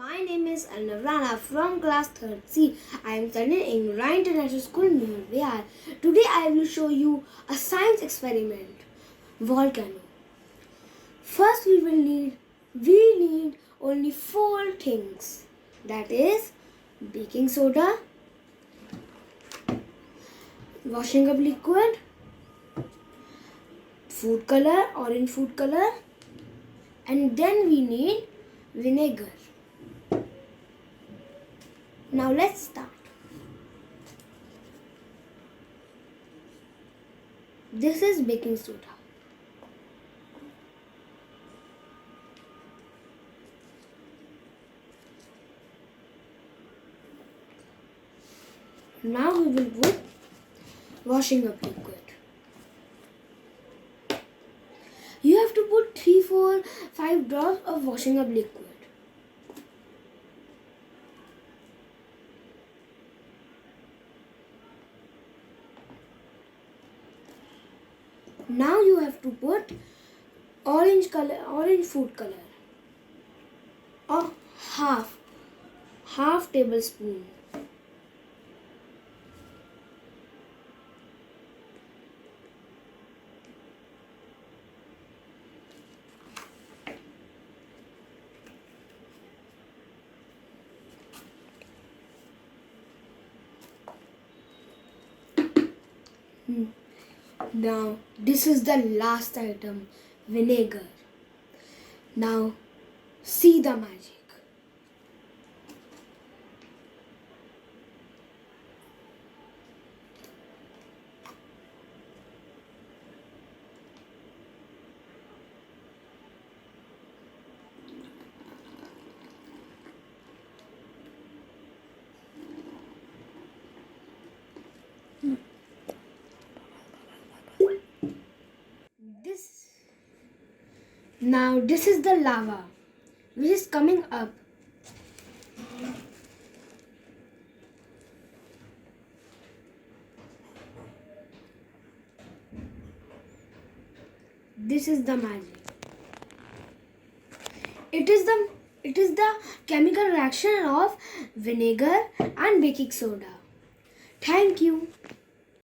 My name is Navrana from class 3rd C. I am studying in Ryan International School near Bihar. Today I will show you a science experiment. Volcano. First we need only 4 things. That is baking soda, washing up liquid, food color, orange food color, and then we need vinegar. Now let's start. This is baking soda. Now we will put washing up liquid. You have to put 3, 4, 5 drops of washing up liquid. Now you have to put orange food color, or half tablespoon. Now this is the last item, vinegar. Now see the magic. Now this is the lava which is coming up. This is the magic. It is the chemical reaction of vinegar and baking soda. Thank you.